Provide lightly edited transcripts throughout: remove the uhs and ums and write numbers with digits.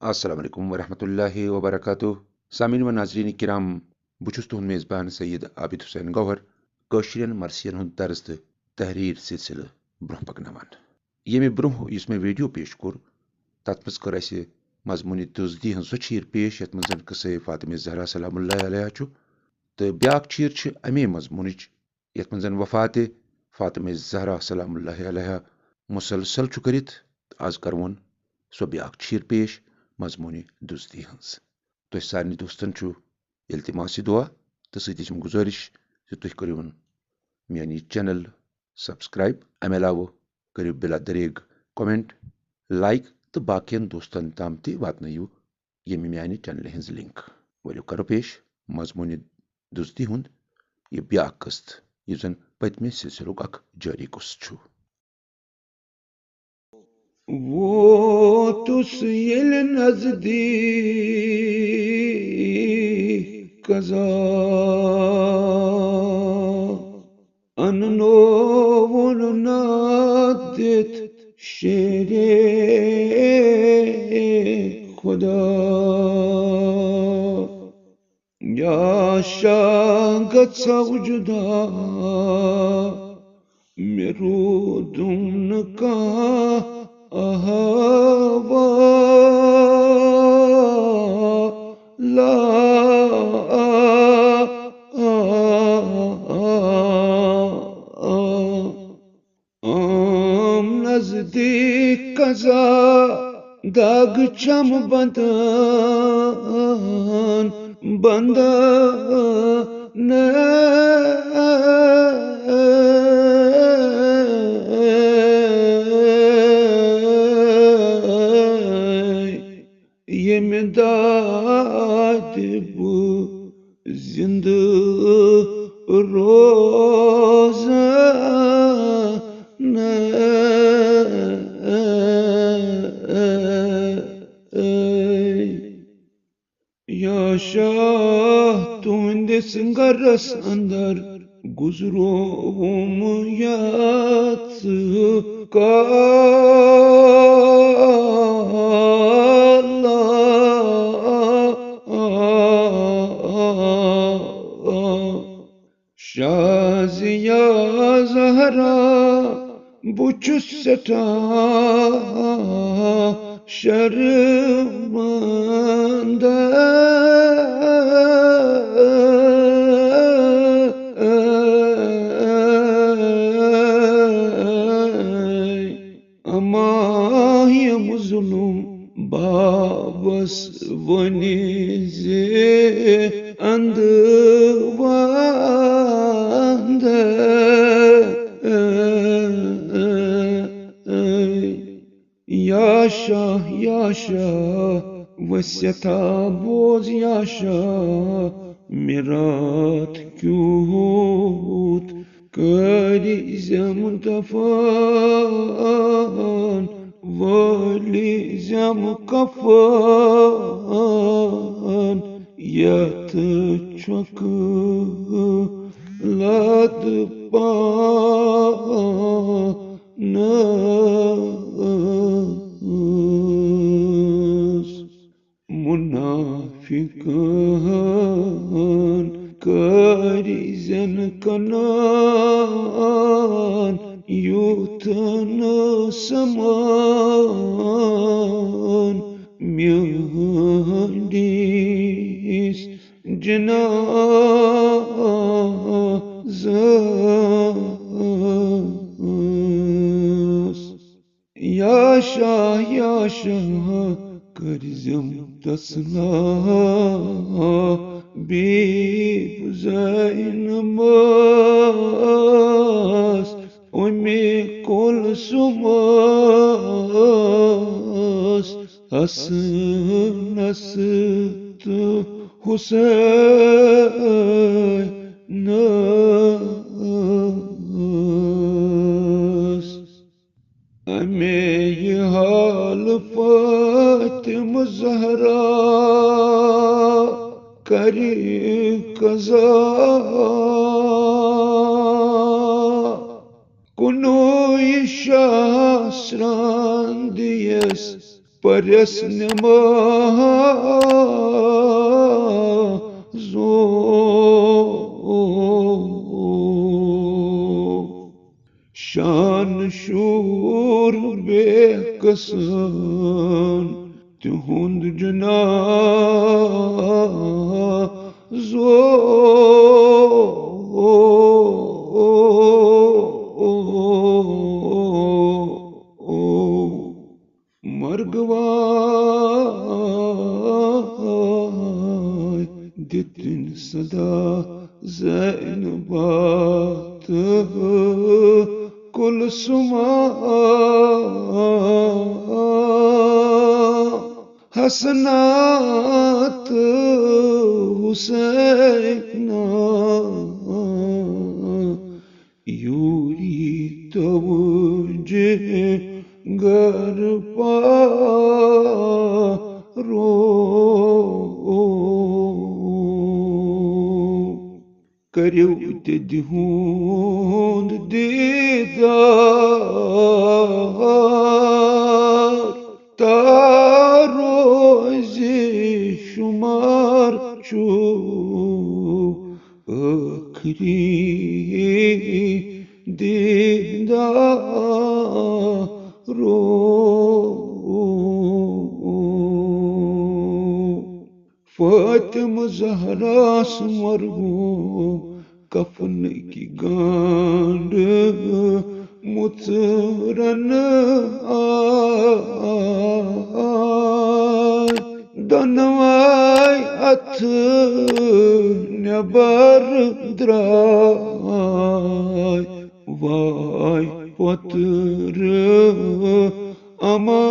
अस्सलाम वालेकुम वरहमतुल्लाहि वबरकातुह। सामीन व नाजरीन किराम, बुछुस तुहुन मेज़बान सैयद आबिद हुसैन गौहर कौशरियन मरसियन हुंद दर्स तो तहरीर सिलसिल ब्रोह पकनावान। ये ब्रोह युस मे वीडियो पेश कोर तथ मज कर असे मजमूनी दुजदी हन सो चीर पेश यथ मज कसे फातिमा ज़हरा सलामुल्लाह अलैहा छु तो ब्याक चीर छ अमे मजमूनिच यथ मज वफात फातिमा ज़हरा सलामुल्लाह अलैहा मुसलसल छु करित। आज करवन सो ब्याक चीर पेश मजमूनी दुजदी हंस तो सारे दोस्तन इल्तिमास दुआ तो सती गुजारिश तुह करिवन मेन चैनल सब्सक्राइब अमे अलाव करियो बिला दरेग कमेंट लाइक तो बाकियन दोस्तन ताम ति वातनयु ये मेन चैनल हज लिंक। वलो करो पेश मजमूनी दुजदी हुंद ये ब्याक कस्त यह जन पतमे सिलसिलुक अख जारी कुस छु। वो तुस येल नजदीक कजा अननो वन नादित शेरे खुदा या शागत सवजुदा मेरू दुम का अहवा ला आम नजदीक कजा दाग चम बंदन बंदन ये में दाद बु जिंद रोज या शाह तुंदे सिंगरस अंदर गुजरो याद का शाजिया ज़हरा बुचुस सटा शर्मंदा अमाही मुज़लुम बाबस वनीज़े अंद या शाह वस्यता बोझ या शाह मिरात क्यूत करी जम कफन वली जम कफन यत चक लत पा मुनाफिकान करिजन कनान युतन समान म्यादिस जनाज़ास या शाह करजम तसला बीब ज़ैन मास उम्मे कुलसुमास हसन नस्त हुसैन अमे ये हाल फातिमा ज़हरा करी कज़ा कुनो शास्त्रान दियस Pares nemazo Şan şur bekasan Tuhund cenazo Margvay Ditin sada Zainabat Kulsuma Hasanat Husayna Yuri tavje garpa ro Kariu dedihund didar Tarozi shumar chu akhri didaro Fatıma Zahra marhum kafan ki gand mutran danvay at nebar dray vay patır ama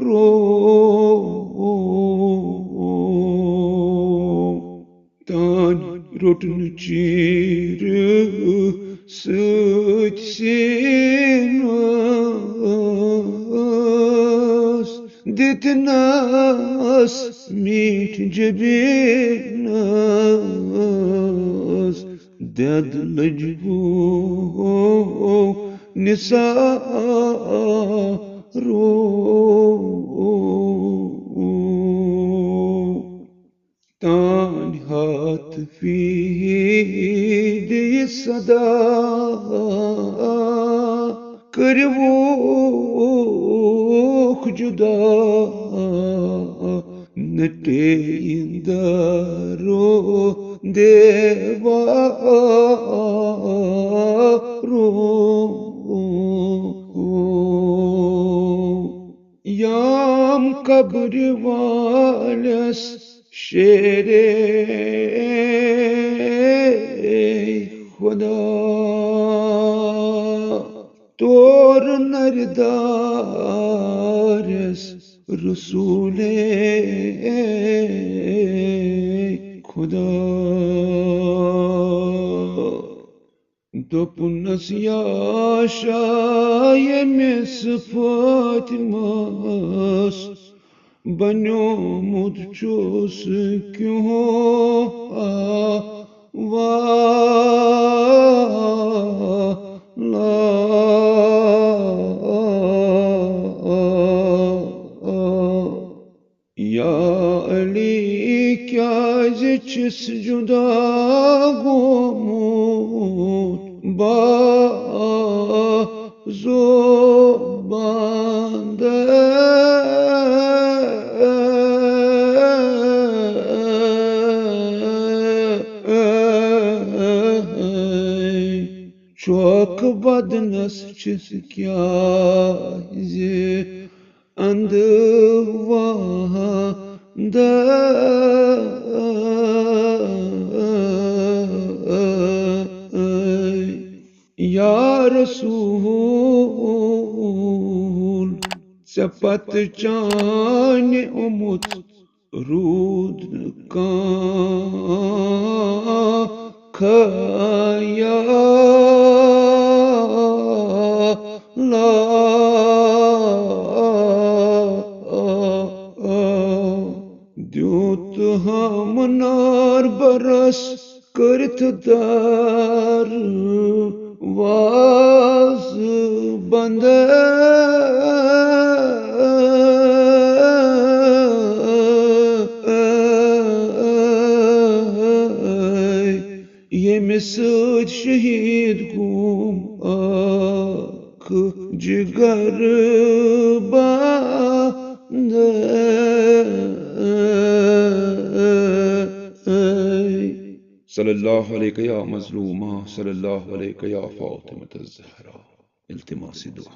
ro Tan rotun çir sıçsinas Ditnas mit cebinas Dedlacbu nisa ro Tan hat fide sada Kırvu juda Nete indaro devaro Yam kabri vales Şere Khuda Tor nardares Rasule Khuda Dopunas yaşayemes Fatimas Banyo mudços kyuh va la Ya Ali kya zichis juda gomut ba zobanda Çok badnas çiskyazi andvanda Ya Resul sepat chane umut rud ka kaya la Dyut hamnar baras kartdar vaz bande सद शहीद गुम आख जिगर बंद सल्लल्लाहु अलैहि या मज़लूमा सल्लल्लाहु अलैहि या फ़ातिमा ज़हरा इल्तिमास दुआ।